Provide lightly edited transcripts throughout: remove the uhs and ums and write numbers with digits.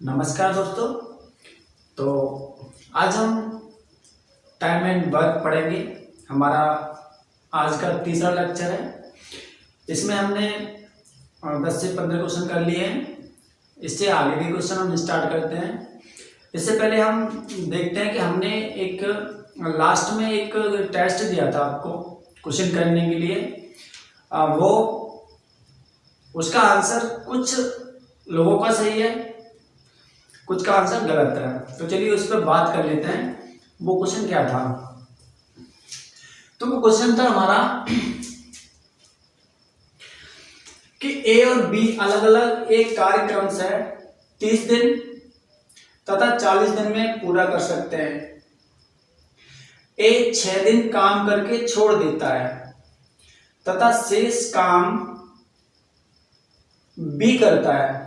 नमस्कार दोस्तों। तो आज हम टाइम एंड वर्क पढ़ेंगे। हमारा आज का तीसरा लेक्चर है। इसमें हमने 10 से 15 क्वेश्चन कर लिए हैं। इससे आगे के क्वेश्चन हम स्टार्ट करते हैं। इससे पहले हम देखते हैं कि हमने एक लास्ट में एक टेस्ट दिया था आपको क्वेश्चन करने के लिए। वो उसका आंसर कुछ लोगों का सही है, कुछ का आंसर गलत है। तो चलिए उस पर बात कर लेते हैं। वो क्वेश्चन क्या था? तो वो क्वेश्चन था हमारा कि ए और बी अलग अलग एक कार्यक्रम से 30 दिन तथा 40 दिन में पूरा कर सकते हैं। ए 6 दिन काम करके छोड़ देता है तथा शेष काम बी करता है,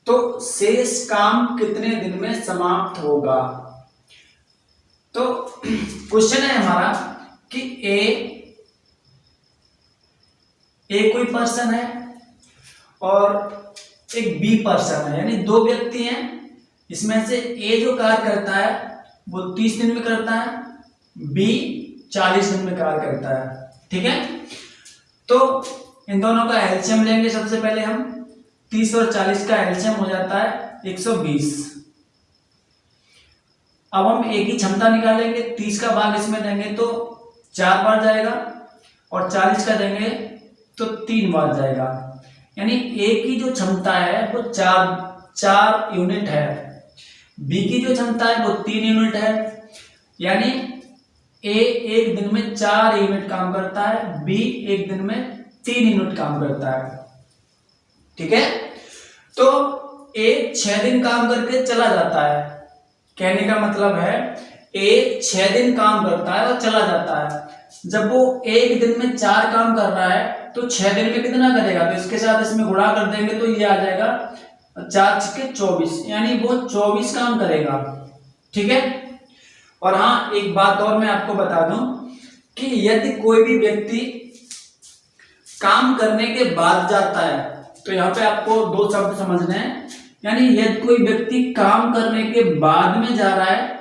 तो शेष काम कितने दिन में समाप्त होगा? तो क्वेश्चन है हमारा कि ए कोई पर्सन है और एक बी पर्सन है, यानी दो व्यक्ति हैं। इसमें से ए जो कार्य करता है वो 30 दिन में करता है, बी 40 दिन में कार्य करता है। ठीक है, तो इन दोनों का एलसीएम लेंगे। सबसे पहले हम 30 और 40 का एलसीएम हो जाता है 120। अब हम ए की क्षमता निकालेंगे। 30 का भाग इसमें देंगे तो 4 बार जाएगा और 40 का देंगे तो 3 बार जाएगा। यानी ए की जो क्षमता है वो 4 यूनिट है, बी की जो क्षमता है वो 3 यूनिट है। यानी ए एक दिन में 4 यूनिट काम करता है, बी एक दिन में 3 यूनिट काम करता है। ठीक है, तो ए 6 दिन काम करके चला जाता है। कहने का मतलब है ए 6 दिन काम करता है और चला जाता है। जब वो एक दिन में 4 काम कर रहा है तो 6 दिन में कितना करेगा? तो इसके साथ इसमें गुणा कर देंगे तो ये आ जाएगा 4 छक्के 24, यानी वो 24 काम करेगा। ठीक है, और हाँ एक बात और मैं आपको बता दूं कि यदि कोई भी व्यक्ति काम करने के बाद जाता है, तो यहाँ पे आपको 2 शब्द समझने हैं। यानी यदि कोई व्यक्ति काम करने के बाद में जा रहा है,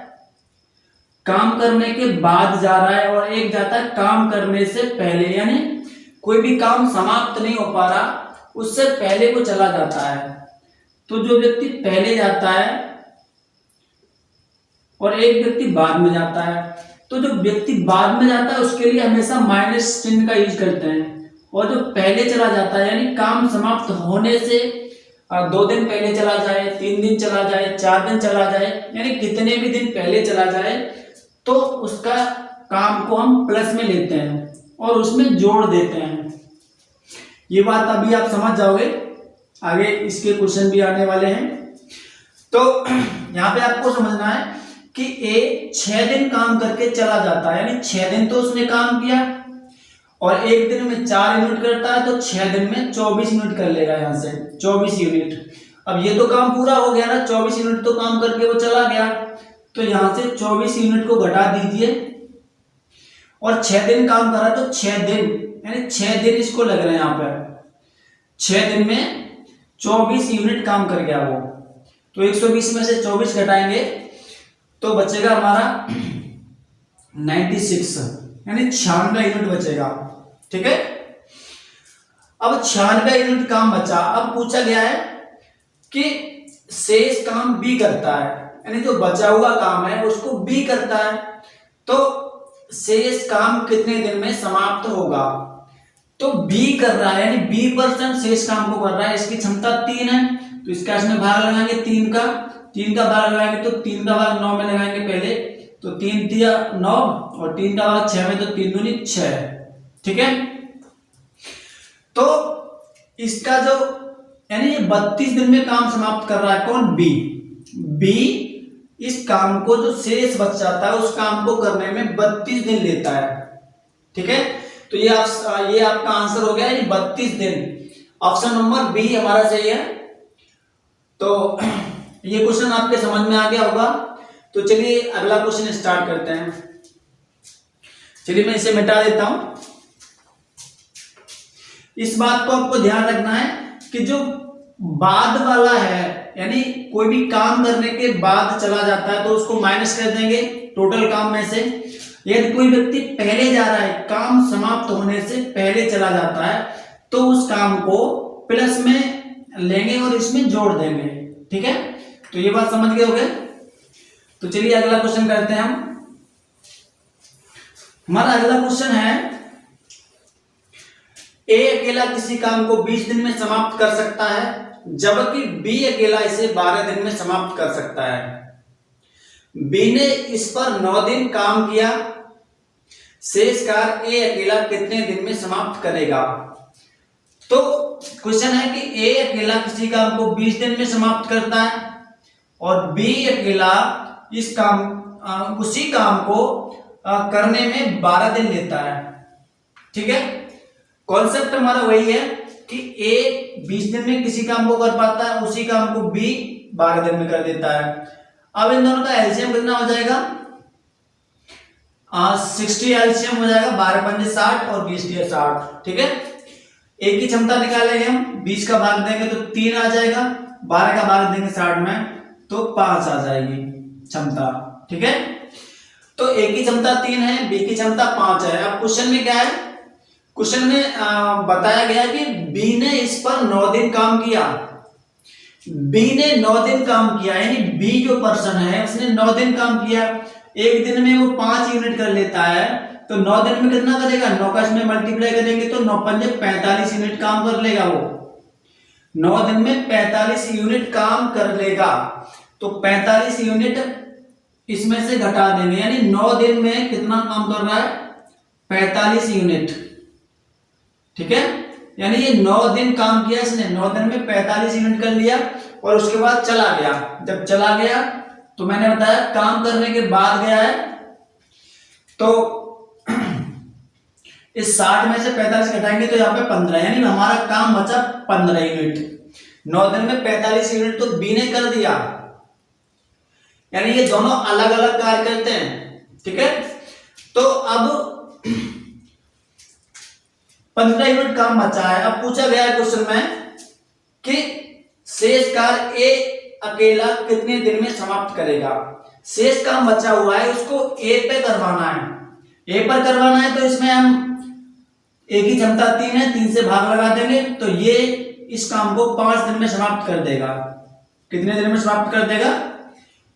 काम करने के बाद जा रहा है, और एक जाता है काम करने से पहले, यानी कोई भी काम समाप्त नहीं हो पा रहा उससे पहले वो चला जाता है। तो जो व्यक्ति पहले जाता है और एक व्यक्ति बाद में जाता है, तो जो व्यक्ति बाद में जाता है उसके लिए हमेशा माइनस चिन्ह का यूज करते हैं। और जो पहले चला जाता है, यानी काम समाप्त होने से 2 दिन पहले चला जाए, 3 दिन चला जाए, 4 दिन चला जाए, यानी कितने भी दिन पहले चला जाए, तो उसका काम को हम प्लस में लेते हैं और उसमें जोड़ देते हैं। ये बात अभी आप समझ जाओगे, आगे इसके क्वेश्चन भी आने वाले हैं। तो यहाँ पे आपको समझना है कि ए 6 दिन काम करके चला जाता है, यानी 6 दिन तो उसने काम किया और एक दिन में 4 यूनिट करता है, तो 6 दिन में 24 यूनिट कर लेगा। यहाँ से 24 यूनिट। अब ये तो काम पूरा हो गया ना, 24 यूनिट तो काम करके वो चला गया, तो यहाँ से 24 यूनिट को घटा दीजिए और 6 दिन काम करा तो 6 दिन, यानी 6 दिन इसको लग रहे हैं यहाँ पर। 6 दिन में 24 यूनिट काम कर गया वो, तो 120 में से 24 घटाएंगे तो बचेगा हमारा 96, यानी 96 यूनिट बचेगा। ठीक है, अब 96 यूनिट काम बचा। अब पूछा गया है कि शेष काम बी करता है, यानी जो बचा हुआ काम है उसको बी करता है, तो शेष काम कितने दिन में समाप्त होगा? तो बी कर रहा है, यानी बी पर्सन शेष काम को कर रहा है। इसकी क्षमता 3 है, तो इसका इसमें भाग लगाएंगे 3 का भाग लगाएंगे तो 3 का भाग 9 में लगाएंगे पहले, तो 3 दिया 9 और 3 का भाग 6 में, तो 3 दूनी 6। ठीक है, तो इसका जो यानी ये 32 दिन में काम समाप्त कर रहा है। कौन? बी इस काम को जो शेष बच जाता है उस काम को करने में 32 दिन लेता है। ठीक है, तो ये आपका आंसर हो गया, यानी 32 दिन। ऑप्शन नंबर बी हमारा सही है। तो ये क्वेश्चन आपके समझ में आ गया होगा। तो चलिए अगला क्वेश्चन स्टार्ट करते हैं। चलिए मैं इसे मिटा देता हूं। इस बात को आपको ध्यान रखना है कि जो बाद वाला है, यानी कोई भी काम करने के बाद चला जाता है तो उसको माइनस कर देंगे टोटल काम में से। यदि कोई व्यक्ति पहले जा रहा है, काम समाप्त होने से पहले चला जाता है, तो उस काम को प्लस में लेंगे और इसमें जोड़ देंगे। ठीक है, तो ये बात समझ गए होंगे। तो चलिए अगला क्वेश्चन करते हैं हम। हमारा अगला क्वेश्चन है, ए अकेला किसी काम को 20 दिन में समाप्त कर सकता है, जबकि बी अकेला इसे 12 दिन में समाप्त कर सकता है। बी ने इस पर 9 दिन काम किया, शेष कार्य ए अकेला कितने दिन में समाप्त करेगा? तो क्वेश्चन है कि ए अकेला किसी काम को 20 दिन में समाप्त करता है और बी अकेला इस काम उसी काम को करने में 12 दिन लेता है। ठीक है, कॉन्सेप्ट हमारा वही है कि ए 20 दिन में किसी काम को कर पाता है, उसी काम को बी 12 दिन में कर देता है। अब इन दोनों का एलसीएम कितना हो जाएगा? 60 एलसीएम हो जाएगा, 12 पंजे 60 और 20 दिया 60। ठीक है, एक की क्षमता निकालेंगे हम, 20 का भाग देंगे तो 3 आ जाएगा, 12 का भाग देंगे 60 में तो 5 आ जाएगी क्षमता। ठीक है, तो ए की क्षमता 3 है, बी की क्षमता 5 है। अब क्वेश्चन में क्या है? क्वेश्चन में बताया गया कि बी ने इस पर 9 दिन काम किया। बी ने 9 दिन काम किया, यानी बी जो पर्सन है उसने 9 दिन काम किया। एक दिन में वो 5 यूनिट कर लेता है, तो 9 दिन में कितना करेगा? 9 का इसमें मल्टीप्लाई करेंगे तो 9 पंजे 45 यूनिट काम कर लेगा। वो 9 दिन में 45 यूनिट काम कर लेगा, तो 45 यूनिट इसमें से घटा देंगे, यानी 9 दिन में कितना काम कर रहा है? 45 यूनिट। ठीक है, यानी ये 9 दिन काम किया इसने, 9 दिन में 45 यूनिट कर लिया और उसके बाद चला गया। जब चला गया तो मैंने बताया काम करने के बाद गया है, तो इस 60 में से 45 घटाएंगे तो यहाँ पे 15, यानी हमारा काम बचा 15 यूनिट। 9 दिन में 45 यूनिट तो बी ने कर दिया, यानी ये दोनों अलग अलग कार्य करते हैं। ठीक है, तो अब 15 यूनिट काम बचा है। अब पूछा गया है क्वेश्चन में कि शेष कार्य ए अकेला कितने दिन में समाप्त करेगा? शेष काम बचा हुआ है, उसको ए पे करवाना है। ए पर करवाना है तो इसमें हम ए की क्षमता 3 है, 3 से भाग लगा देंगे तो ये इस काम को 5 दिन में समाप्त कर देगा। कितने दिन में समाप्त कर देगा?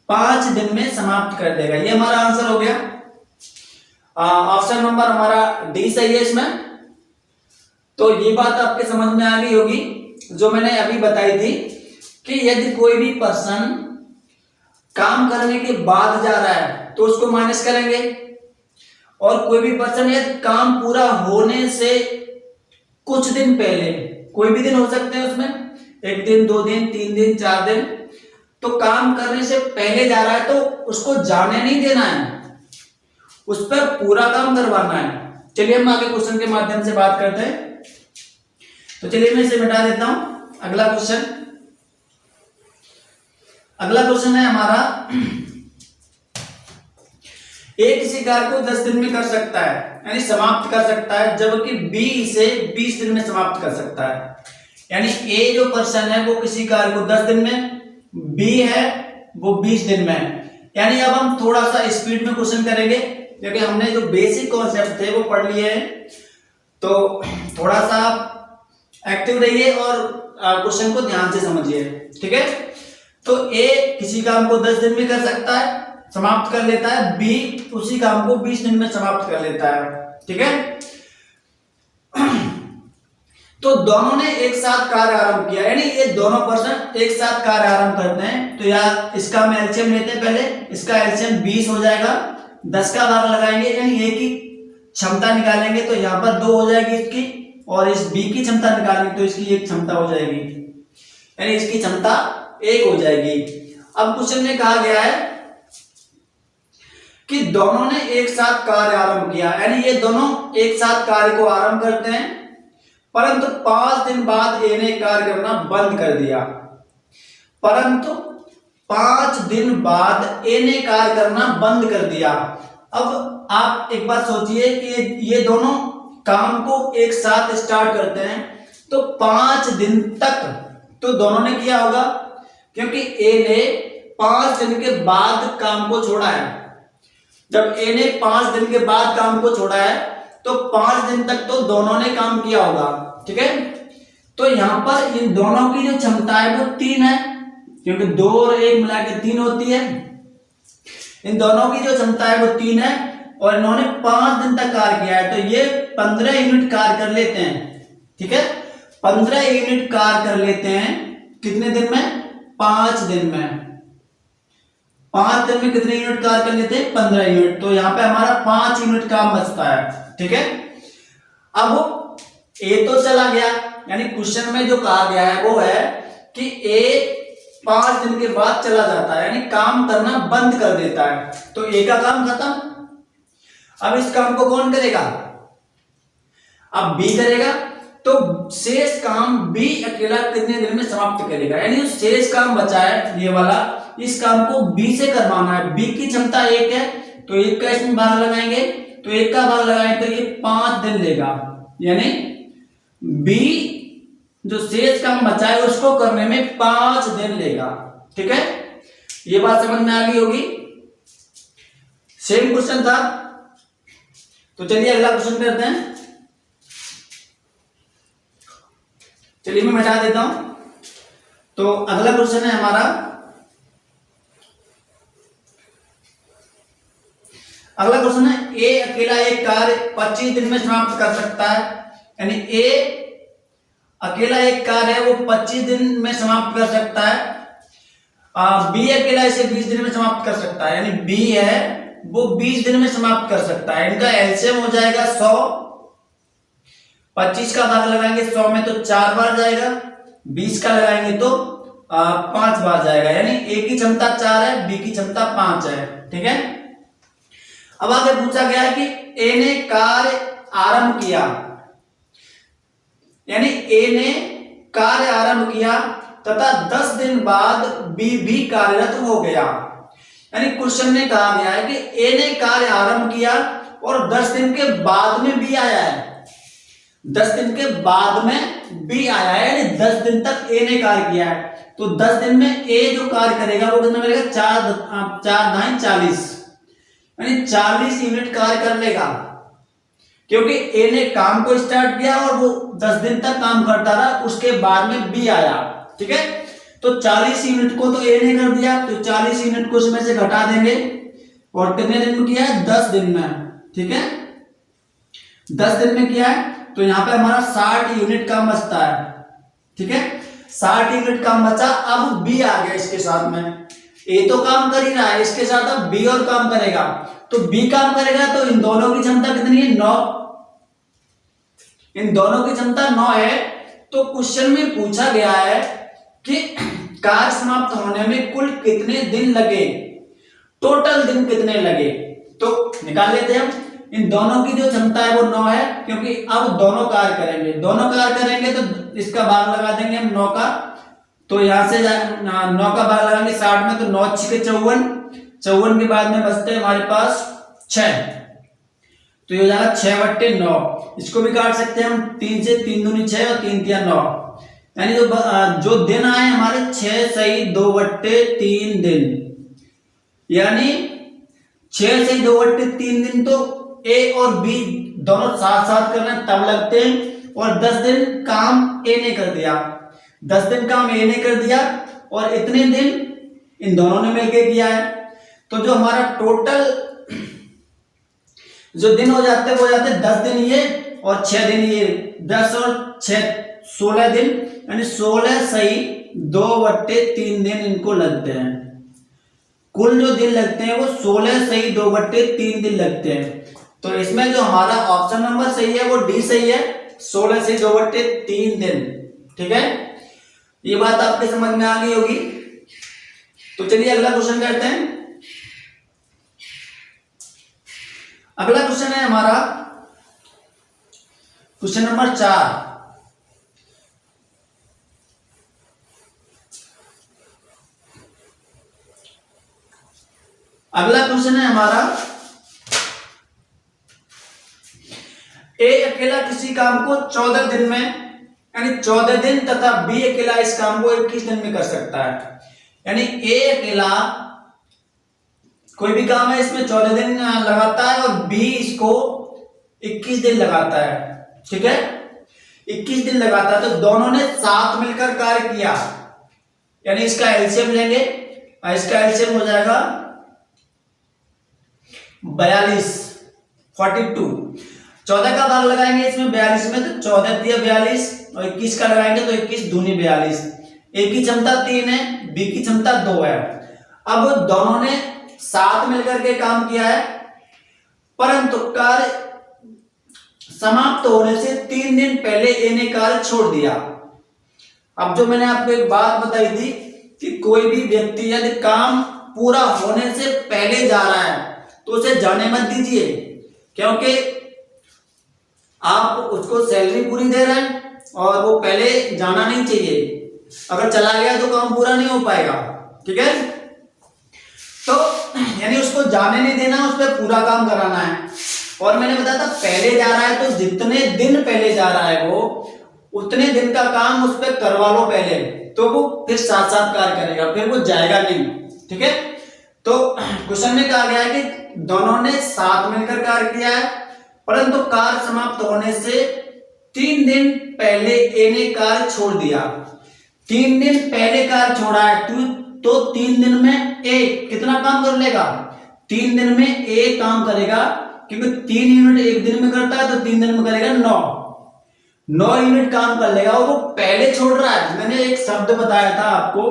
5 दिन में समाप्त कर देगा। ये हमारा आंसर हो गया। ऑप्शन नंबर हमारा डी सही है इसमें। तो ये बात आपके समझ में आ गई होगी जो मैंने अभी बताई थी कि यदि कोई भी पर्सन काम करने के बाद जा रहा है तो उसको माइनस करेंगे, और कोई भी पर्सन यदि काम पूरा होने से कुछ दिन पहले, कोई भी दिन हो सकते हैं उसमें, 1 दिन 2 दिन 3 दिन 4 दिन, तो काम करने से पहले जा रहा है तो उसको जाने नहीं देना है, उस पर पूरा काम करवाना है। चलिए हम आगे क्वेश्चन के माध्यम से बात करते हैं। तो चलिए मैं इसे मिटा देता हूं। अगला क्वेश्चन है हमारा, ए किसी कार्य को 10 दिन में कर सकता है, यानी समाप्त कर सकता है, जबकि बी इसे 20 दिन में समाप्त कर सकता है। यानी ए जो पर्सन है वो किसी कार्य को 10 दिन में, बी है वो 20 दिन में। यानी अब हम थोड़ा सा स्पीड में क्वेश्चन करेंगे क्योंकि हमने जो बेसिक कॉन्सेप्ट थे वो पढ़ लिए हैं, तो थोड़ा सा एक्टिव रहिए और क्वेश्चन को ध्यान से समझिए। ठीक है, तो ए किसी काम को 10 दिन में कर सकता है, समाप्त कर लेता है, बी उसी काम को 20 दिन में समाप्त कर लेता है। ठीक है, तो दोनों ने एक साथ कार्य आरंभ किया, यानी ये दोनों पर्सन एक साथ कार्य आरंभ करते हैं। तो यार इसका हम एलसीएम लेते हैं, पहले इसका एलसीएम 20 हो जाएगा, 10 का भाग लगाएंगे यानी ए की क्षमता निकालेंगे तो यहाँ पर 2 हो जाएगी इसकी, और इस बी की क्षमता निकालेंगे तो इसकी 1 क्षमता हो जाएगी, यानी इसकी क्षमता 1 हो जाएगी। अब क्वेश्चन में कहा गया है कि दोनों ने एक साथ कार्य आरंभ किया, यानी ये दोनों एक साथ कार्य को आरंभ करते हैं, परंतु 5 दिन बाद ए ने कार्य करना बंद कर दिया। परंतु 5 दिन बाद ए ने कार्य करना बंद कर दिया। अब आप एक बात सोचिए कि ये दोनों काम को एक साथ स्टार्ट करते हैं, तो 5 दिन तक तो दोनों ने किया होगा, क्योंकि ए ने 5 दिन के बाद काम को छोड़ा है। जब ए ने 5 दिन के बाद काम को छोड़ा है तो 5 दिन तक तो दोनों ने काम किया होगा, ठीक है। तो यहां पर इन दोनों की जो क्षमता है वो 3 है, क्योंकि 2 और 1 मिला के 3 होती है। इन दोनों की जो क्षमता है वो 3 है और इन्होंने 5 दिन तक कार्य किया है, तो ये 15 यूनिट कार्य कर लेते हैं, ठीक है। 15 यूनिट कार्य कर लेते हैं कितने दिन में? 5 दिन में। 5 दिन में कितने यूनिट कार्य कर लेते हैं? 15 यूनिट। तो यहां पे हमारा 5 यूनिट काम बचता है, ठीक है। अब ए तो चला गया, यानी क्वेश्चन में जो कहा गया है वो है कि ए 5 दिन के बाद चला जाता है, यानी काम करना बंद कर देता है, तो ए का काम खत्म। अब इस काम को कौन करेगा? अब बी करेगा, तो शेष काम बी अकेला कितने दिन में समाप्त करेगा, यानी जो शेष काम बचा है ये वाला, इस काम को बी से करवाना है। बी की क्षमता 1 है, तो 1 का इसमें भाग लगाएंगे, तो 1 का भाग लगाएंगे तो ये 5 दिन लेगा, यानी बी जो शेष काम बचा है उसको करने में 5 दिन लेगा, ठीक है। ये बात समझ में आ गई होगी। सेम क्वेश्चन था, तो चलिए अगला क्वेश्चन करते हैं। चलिए मैं मिटा देता हूं। तो अगला क्वेश्चन है हमारा, अगला क्वेश्चन है ए अकेला एक कार्य 25 दिन में समाप्त कर सकता है, यानी ए अकेला एक कार्य है वो 25 दिन में समाप्त कर सकता है। बी अकेला इसे 20 दिन में समाप्त कर सकता है, यानी बी है वो 20 दिन में समाप्त कर सकता है। इनका एलसीएम हो जाएगा 100, 25 का भाग लगाएंगे 100 में तो 4 बार जाएगा, 20 का लगाएंगे तो 5 बार जाएगा, यानी ए की क्षमता 4 है, बी की क्षमता 5 है, ठीक है। अब आगे पूछा गया है कि ए ने कार्य आरंभ किया, यानी ए ने कार्य आरंभ किया तथा 10 दिन बाद बी भी कार्यरत हो गया, यानी क्वेश्चन में कहा गया है कि ए ने कार्य आरंभ किया और 10 दिन के बाद में बी आया है, 10 दिन के बाद में बी आया है, यानी 10 दिन तक ए ने कार्य किया है। तो 10 दिन में ए जो कार्य करेगा वो कितना करेगा? 4 दाएं 40, यानी 40 यूनिट कार्य कर लेगा, क्योंकि ए ने काम को स्टार्ट किया और वो 10 दिन तक काम करता रहा, उसके बाद में बी आया, ठीक है। तो 40 यूनिट को तो ए ने कर दिया, तो 40 यूनिट को उसमें से घटा देंगे और कितने दिन में किया है? 10 दिन में, ठीक है। 10 दिन में किया है तो यहां पे हमारा 60 यूनिट काम बचता है, ठीक है। 60 यूनिट काम बचा, अब बी आ गया इसके साथ में। ए तो काम कर ही रहा है, इसके साथ अब बी और काम करेगा, तो बी काम करेगा तो इन दोनों की क्षमता कितनी है? 9। इन दोनों की क्षमता 9 है। तो क्वेश्चन में पूछा गया है कि कार्य समाप्त होने में कुल कितने दिन लगे, टोटल दिन कितने लगे, तो निकाल लेते हैं हम। इन दोनों की जो क्षमता है वो 9 है, क्योंकि अब दोनों कार्य करेंगे, दोनों कार्य करेंगे तो इसका भाग लगा देंगे हम 9 का, तो यहां से 9 का भाग लगाएंगे 60 में, तो 9 × 6 = 54, 54 के बाद में बचते हैं हमारे पास 6, तो ये हो जाएगा 6/9। इसको भी काट सकते हैं हम, 3 से 3 दूनी 6 और 3 × 9, यानी जो दिन आए हमारे 6 सही 2/3 दिन, यानी 6 सही 2/3 दिन तो ए और बी दोनों साथ साथ कर रहे हैं तब लगते हैं, और 10 दिन काम ए ने कर दिया, 10 दिन काम ए ने कर दिया और इतने दिन इन दोनों ने मिलकर किया है। तो जो हमारा टोटल जो दिन हो जाते हैं वो जाते हैं 10 दिन ये और 6 दिन ये, 10 और 6 16 दिन, यानी 16 सही 2/3 दिन इनको लगते हैं। कुल जो दिन लगते हैं वो 16 सही 2/3 दिन लगते हैं। तो इसमें जो हमारा ऑप्शन नंबर सही है वो डी सही है, 16 से 2/3 दिन, ठीक है। ये बात आपके समझ में आ गई होगी। तो चलिए अगला क्वेश्चन करते हैं। अगला क्वेश्चन है हमारा क्वेश्चन नंबर 4। अगला क्वेश्चन है हमारा, ए अकेला किसी काम को 14 दिन में यानी 14 दिन, तथा बी अकेला इस काम को 21 दिन में कर सकता है। यानी ए अकेला कोई भी काम है इसमें 14 दिन लगाता है और बी इसको 21 दिन लगाता है। ठीक है, 21 दिन लगाता है, तो दोनों ने साथ मिलकर कार्य किया। यानी इसका एलसीएम लेंगे, इसका एलसीएम हो जाएगा 42, 42। 14 का भाग लगाएंगे इसमें 42 में, तो 14 दिया 42 और 21 का लगाएंगे तो 21 दूनी 42। ए की क्षमता 3 है, बी की क्षमता 2 है। अब दोनों ने साथ मिलकर के काम किया है, परंतु कार्य समाप्त होने से 3 दिन पहले ए ने कार्य छोड़ दिया। अब जो मैंने आपको एक बात बताई थी कि कोई भी व्यक्ति यदि काम पूरा होने से पहले जा रहा है तो उसे जाने मत दीजिए, क्योंकि आप उसको सैलरी पूरी दे रहे हैं और वो पहले जाना नहीं चाहिए। अगर चला गया तो काम पूरा नहीं हो पाएगा। ठीक है, तो यानी उसको जाने नहीं देना, उस पर पूरा काम कराना है। और मैंने बताया था पहले जा रहा है तो जितने दिन पहले जा रहा है वो उतने दिन का काम उस पर करवा लो पहले, तो वो फिर साथ साथ कार्य करेगा, फिर वो जाएगा नहीं। ठीक है, तो क्वेश्चन में कहा गया है कि दोनों ने साथ मिलकर कार्य किया है, परंतु कार्य समाप्त होने से 3 दिन पहले ए ने कार्य छोड़ दिया। 3 दिन पहले कार्य छोड़ा है तो 3 दिन में ए कितना काम कर लेगा? 3 दिन में ए काम करेगा, क्योंकि 3 यूनिट एक दिन में करता है तो 3 दिन में करेगा 9 यूनिट काम कर लेगा। और वो पहले छोड़ रहा है। मैंने एक शब्द बताया था आपको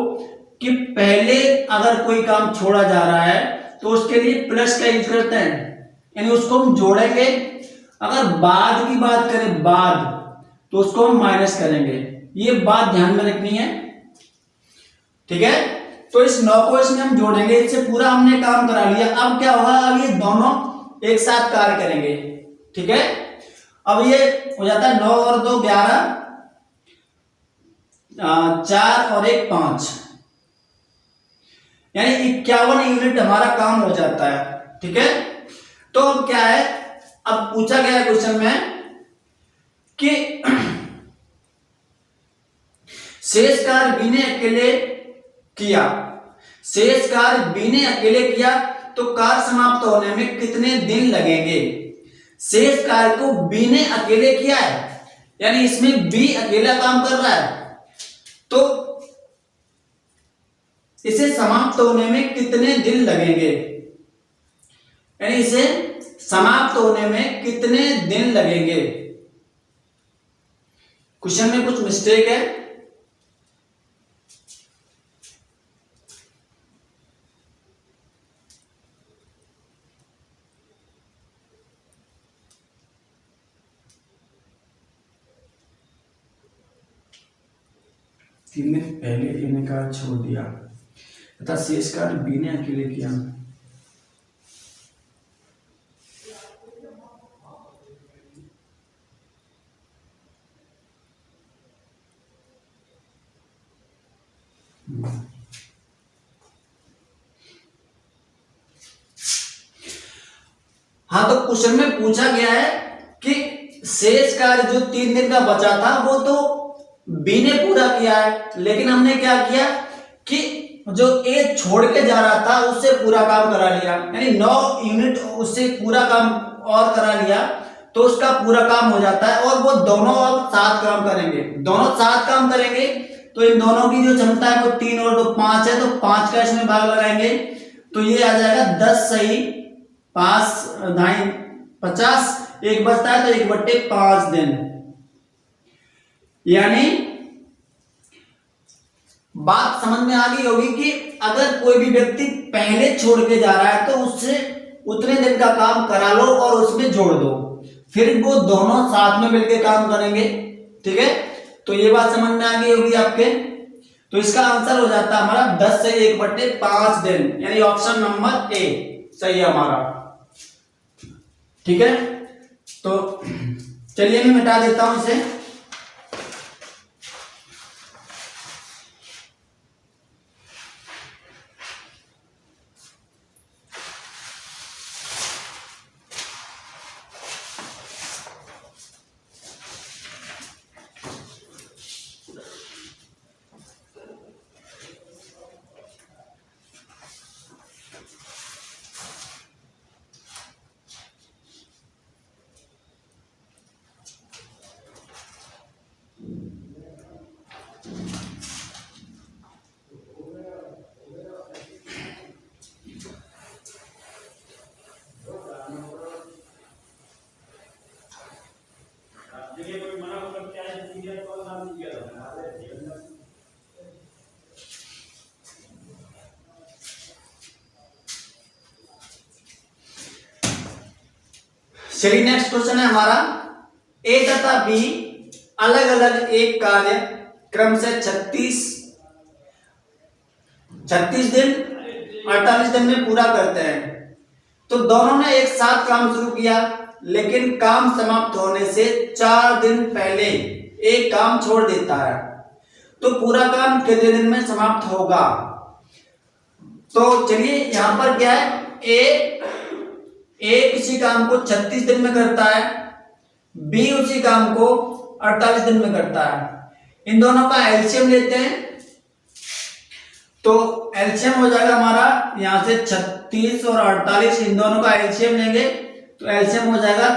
कि पहले अगर कोई काम छोड़ा जा रहा है तो उसके लिए प्लस का यूज करते हैं, यानी उसको हम जोड़ेंगे। अगर बाद की बात करें बाद, तो उसको हम माइनस करेंगे। ये बात ध्यान में रखनी है। ठीक है, तो इस 9 को इसमें हम जोड़ेंगे, इससे पूरा हमने काम करा लिया। अब क्या होगा, अब ये दोनों एक साथ कार्य करेंगे। ठीक है, अब ये हो जाता है 9 और 2 11, 4 और 1 5, यानी 51 यूनिट हमारा काम हो जाता है। ठीक है, तो अब क्या है, अब पूछा गया है क्वेश्चन में कि शेष कार्य बी ने अकेले किया, शेष कार्य बी ने अकेले किया तो कार्य समाप्त होने में कितने दिन लगेंगे? शेष कार्य को बी ने अकेले किया है, यानी इसमें बी अकेला काम कर रहा है, तो इसे समाप्त होने में कितने दिन लगेंगे? यानी इसे समाप्त होने में कितने दिन लगेंगे? क्वेश्चन में कुछ मिस्टेक है। तीन दिन पहले ए ने कार्य छोड़ दिया तथा शेष कार्य बी ने अकेले किया। हाँ, तो क्वेश्चन में पूछा गया है कि शेष कार्य जो 3 दिन का बचा था वो तो बी ने पूरा किया है, लेकिन हमने क्या किया कि जो ए छोड़ के जा रहा था उससे पूरा काम करा लिया, यानी 9 यूनिट उससे पूरा काम और करा लिया, तो उसका पूरा काम हो जाता है। और वो दोनों अब साथ काम करेंगे, दोनों साथ काम करेंगे, तो इन दोनों की जो क्षमता है वो 3 और 2 5 है, तो 5 का इसमें भाग लगाएंगे तो ये आ जाएगा 10 सही 5 9 50, एक बचता है तो 1/5 दिन। यानी बात समझ में आ गई होगी कि अगर कोई भी व्यक्ति पहले छोड़ के जा रहा है तो उससे उतने दिन का काम करा लो और उसमें जोड़ दो, फिर वो दोनों साथ में मिलकर काम करेंगे। ठीक है, तो ये बात समझ में आ गई होगी आपके। तो इसका आंसर हो जाता है हमारा 10 से 1/5 दिन, यानी ऑप्शन नंबर ए सही है हमारा। ठीक है, तो चलिए मैं मिटा देता हूं इसे। चलिए नेक्स्ट क्वेश्चन है हमारा, ए तथा बी अलग अलग एक कार्य क्रम से 36 दिन 48 दिन में पूरा करते हैं। तो दोनों ने एक साथ काम शुरू किया, लेकिन काम समाप्त होने से 4 दिन पहले एक काम छोड़ देता है, तो पूरा काम कितने दिन में समाप्त होगा? तो चलिए यहां पर क्या है, ए किसी काम को 36 दिन में करता है, बी उसी काम को 48 दिन में करता है। इन दोनों का एलसीएम लेते हैं, तो एलसीएम हो जाएगा हमारा यहां से 36 और 48, इन दोनों का एलसीएम लेंगे तो एलसीएम हो जाएगा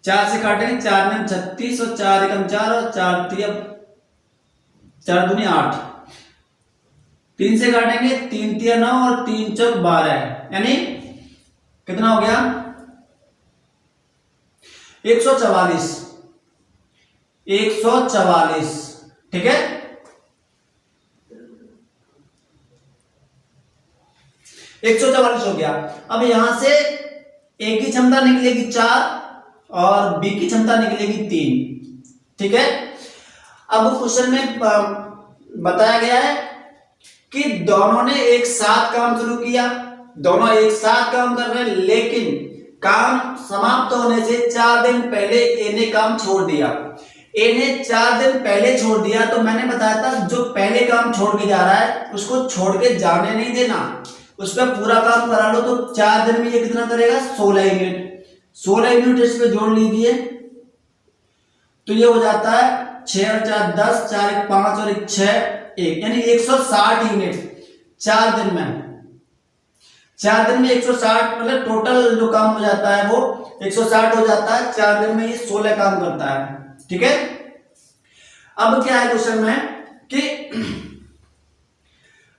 4 से काटेंगे, 4 में 36 और 4 एकम 4 और 4 दूनी 8, 3 से काटेंगे 3 तिया 9 और 3 चौक 12, यानी कितना हो गया 144। ठीक है, 144 हो गया। अब यहां से ए की क्षमता निकलेगी 4 और बी की क्षमता निकलेगी 3। ठीक है, अब क्वेश्चन में बताया गया है कि दोनों ने एक साथ काम शुरू किया, दोनों एक साथ काम कर रहे हैं, लेकिन काम समाप्त होने से 4 दिन पहले ए ने काम छोड़ दिया। ए ने 4 दिन पहले छोड़ दिया, तो मैंने बताया था जो पहले काम छोड़ के जा रहा है उसको छोड़ के जाने नहीं देना, उस पर पूरा काम करा लो। तो 4 दिन में ये कितना करेगा 16 यूनिट, 16 यूनिट इस पे जोड़ लीजिए, तो ये हो जाता है 6 और 4 10, 4 1 5 और 1 6 1, यानी 160 यूनिट 4 दिन में। 4 दिन में 160, मतलब टोटल जो काम हो जाता है वो 160 हो जाता है। 4 दिन में ये 16 काम करता है। ठीक है, अब क्या है क्वेश्चन में कि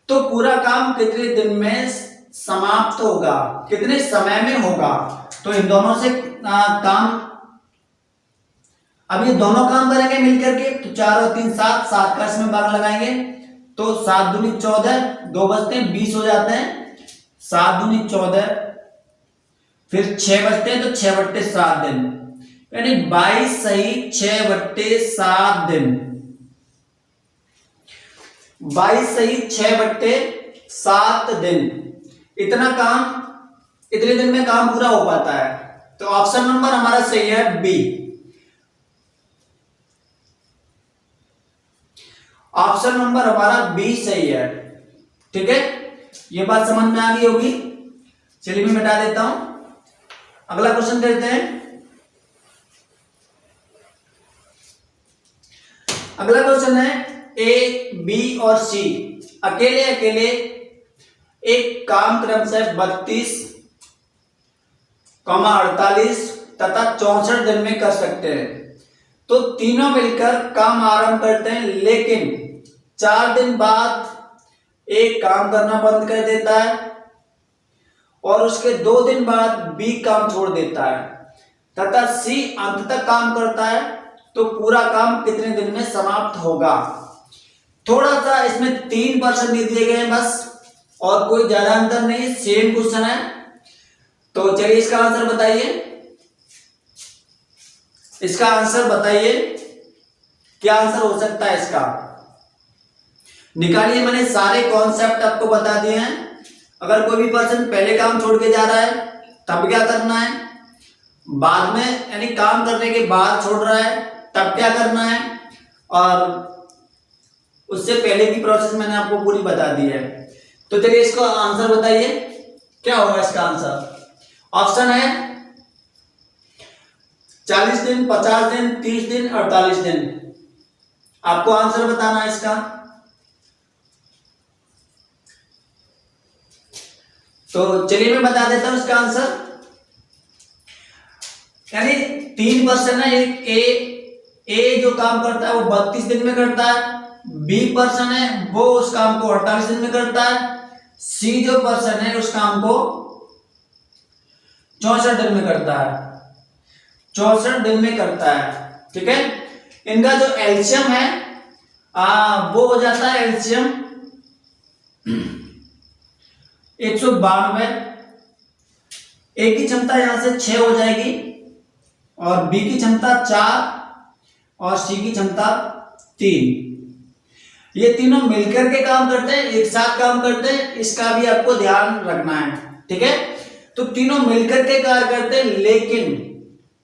तो पूरा काम कितने दिन में समाप्त होगा, कितने समय में होगा? तो इन दोनों से काम, अब ये दोनों काम करेंगे मिलकर के, तो 4 और 3 7, 7 का इसमें भाग लगाएंगे तो 7 दूनी 14, 2 बचते हैं 20 हो जाते हैं, 7 दूनी 14, फिर 6 बचते हैं तो 6/7 दिन, यानी 22 सही 6/7 दिन, 22 सही 6/7 दिन। इतना काम, इतने दिन में काम पूरा हो पाता है। तो ऑप्शन नंबर हमारा सही है बी। ऑप्शन नंबर हमारा बी सही है। ठीक है, ये बात समझ में आ गई होगी। चलिए मैं मिटा देता हूं, अगला क्वेश्चन करते हैं। अगला क्वेश्चन है, ए बी और सी अकेले अकेले एक काम क्रम से 32, 48 तथा 64 दिन में कर सकते हैं। तो तीनों मिलकर काम आरंभ करते हैं, लेकिन 4 दिन बाद एक काम करना बंद कर देता है और उसके 2 दिन बाद बी काम छोड़ देता है तथा सी अंत तक काम करता है। तो पूरा काम कितने दिन में समाप्त होगा? थोड़ा सा इसमें 3% दे दिए गए हैं बस, और कोई ज्यादा अंतर नहीं, सेम क्वेश्चन है। तो चलिए इसका आंसर बताइए, इसका आंसर बताइए, क्या आंसर हो सकता है इसका? निकालिए, मैंने सारे कॉन्सेप्ट आपको बता दिए हैं। अगर कोई भी पर्सन पहले काम छोड़ के जा रहा है तब क्या करना है, बाद में यानी काम करने के बाद छोड़ रहा है तब क्या करना है, और उससे पहले की प्रोसेस मैंने आपको पूरी बता दी है। तो चलिए इसको आंसर बताइए, क्या होगा इसका आंसर? ऑप्शन है 40 दिन, 50 दिन, 30 दिन, 48 दिन। आपको आंसर बताना है इसका। तो चलिए मैं बता देता हूं इसका आंसर। यानी 3% है, ए जो काम करता है वो 32 दिन में करता है, बी पर्सन है वो उस काम को 48 दिन में करता है, सी जो पर्सन है उस काम को 64 दिन में करता है, 64 दिन में करता है। ठीक है, इनका जो एलसीएम है वो हो जाता है एलसीएम 192, ए की क्षमता यहां से 6 हो जाएगी और बी की क्षमता 4 और सी की क्षमता 3। ये तीनों मिलकर के काम करते हैं, एक साथ काम करते हैं, इसका भी आपको ध्यान रखना है। ठीक है, तो तीनों मिलकर के कार्य करते हैं, लेकिन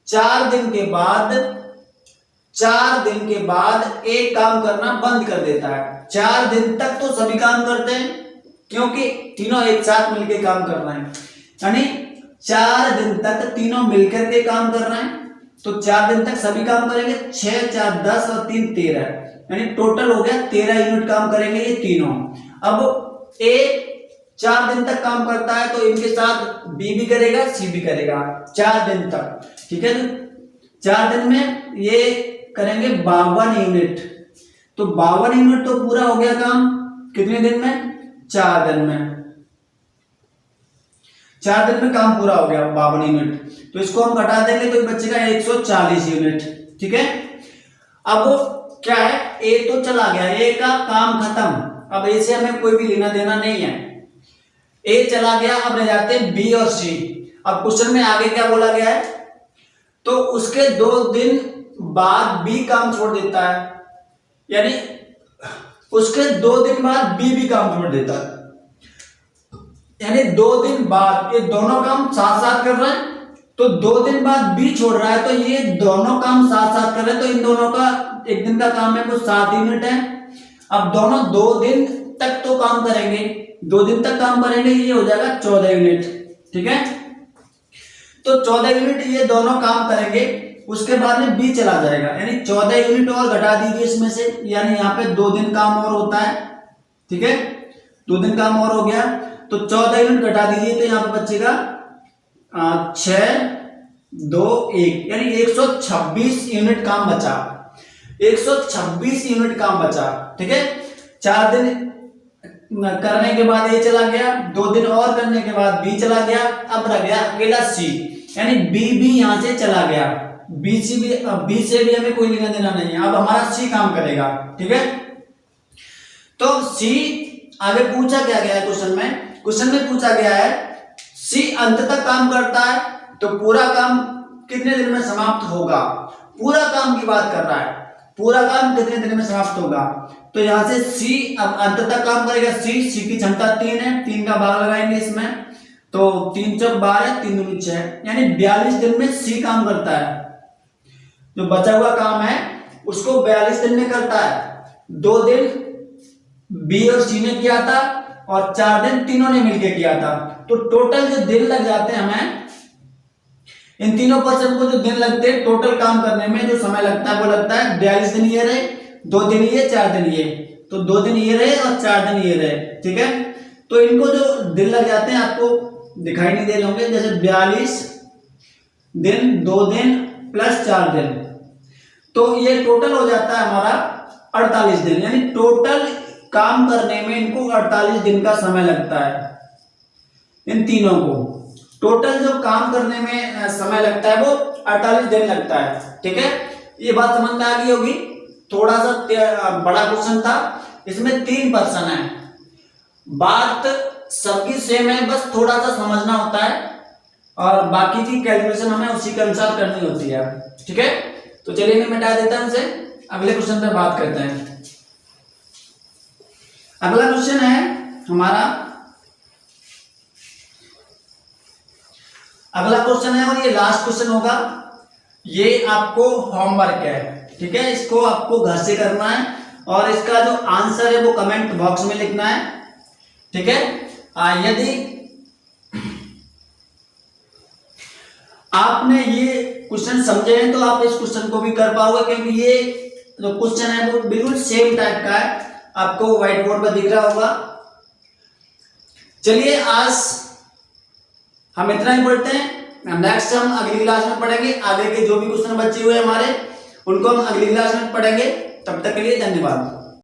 4 दिन के बाद एक काम करना बंद कर देता है। 4 दिन तक तो सभी काम करते हैं क्योंकि तीनों एक साथ मिलकर काम कर रहे हैं, यानी 4 दिन तक तीनों मिलकर के काम कर रहे हैं। तो 4 दिन तक सभी काम करेंगे, 6 4 10 और 3 13, यानी टोटल हो गया 13 यूनिट काम करेंगे ये तीनों। अब ए 4 दिन तक काम करता है तो इनके साथ बी भी करेगा, सी भी करेगा 4 दिन तक। ठीक है, तो 4 दिन में ये करेंगे 52 यूनिट। तो 52 यूनिट तो पूरा हो गया काम कितने दिन में? 4 दिन में। 4 दिन में काम पूरा हो गया 52 यूनिट। तो इसको हम घटा देंगे तो बचेगा 140 यूनिट। ठीक है, अब क्या है, ए तो चला गया, ए का काम खत्म। अब ए से हमें कोई भी लेना देना नहीं है, ए चला गया। अब रह जाते हैं बी और सी। अब क्वेश्चन में आगे क्या बोला गया है, तो उसके 2 दिन बाद बी काम छोड़ देता है, यानी उसके 2 दिन बाद बी भी काम छोड़ देता है, यानी 2 दिन बाद ये दोनों काम साथ साथ कर रहे हैं। तो 2 दिन बाद बी छोड़ रहा है, तो ये दोनों काम साथ साथ कर रहे हैं, तो इन दोनों का एक दिन का काम है वो 7 यूनिट है। अब दोनों 2 दिन तक तो काम करेंगे, 2 दिन तक काम करेंगे, ये हो जाएगा 14 यूनिट। ठीक है, तो 14 यूनिट ये दोनों काम करेंगे, उसके बाद में बी चला जाएगा, यानी 14 यूनिट और घटा दीजिए इसमें से, यानी यहाँ पे 2 दिन काम और होता है। ठीक है, 2 दिन काम और हो गया, तो 14 यूनिट घटा दीजिए तो यहाँ पे बचेगा 6 2 1, यानी 126 यूनिट काम बचा। 126 यूनिट काम बचा। ठीक है, 4 दिन करने के बाद ए चला गया, 2 दिन और करने के बाद बी चला गया, अब रह गया अकेला सी, यानी बी भी यहां से चला गया। बी से भी हमें कोई लेना देना नहीं है, अब हमारा सी काम करेगा। ठीक है, तो सी आगे पूछा क्या गया है क्वेश्चन में, क्वेश्चन में पूछा गया है सी अंत तक काम करता है तो पूरा काम कितने दिन में समाप्त होगा। पूरा काम की बात कर रहा है, पूरा काम कितने दिन में समाप्त होगा। तो यहां से सी अब अंत तक काम करेगा, सी की क्षमता 3 है, 3 का भाग लगाएंगे इसमें, तो 3 चौक 12 3 दूनी 6, यानी 42 दिन में सी काम करता है। जो बचा हुआ काम है उसको 42 दिन में करता है। 2 दिन बी और सी ने किया था और 4 दिन तीनों ने मिलकर किया था। तो टोटल जो दिन लग जाते हैं हमें, इन तीनों पर्सन को जो दिन लगते हैं टोटल काम करने में, जो समय लगता है वो लगता है 42 दिन ये रहे, 2 दिन ये 4 दिन ये, तो 2 दिन ये रहे और 4 दिन ये रहे। ठीक है, तो इनको जो दिन लग जाते हैं आपको दिखाई नहीं दे रहे होंगे, जैसे 42 दिन 2 दिन प्लस 4 दिन, तो ये टोटल हो जाता है हमारा 48 दिन, यानी टोटल काम करने में इनको 48 दिन का समय लगता है। इन तीनों को टोटल जो काम करने में समय लगता है वो 48 दिन लगता है। ठीक है, ये बात समझ में आ गई होगी। थोड़ा सा बड़ा क्वेश्चन था, इसमें 3 पर्सन है, बात सबकी सेम है, बस थोड़ा सा समझना होता है और बाकी की कैलकुलेशन हमें उसी के अनुसार करनी होती है। ठीक है, तो चलिए मैं मिटा देता हूं इसे, अगले क्वेश्चन पे बात करते हैं। अगला क्वेश्चन है हमारा, अगला क्वेश्चन है और ये लास्ट क्वेश्चन होगा, ये आपको होमवर्क है। ठीक है, इसको आपको घर से करना है और इसका जो आंसर है वो कमेंट बॉक्स में लिखना है। ठीक है, यदि आपने ये क्वेश्चन समझे हैं तो आप इस क्वेश्चन को भी कर पाओगे, क्योंकि ये जो क्वेश्चन है वो बिल्कुल सेम टाइप का है, आपको व्हाइट बोर्ड पर दिख रहा होगा। चलिए आज हम इतना ही पढ़ते हैं, नेक्स्ट हम अगली क्लास में पढ़ेंगे। आगे के जो भी क्वेश्चन बचे हुए हमारे उनको हम अगली क्लास में पढ़ेंगे। तब तक के लिए धन्यवाद।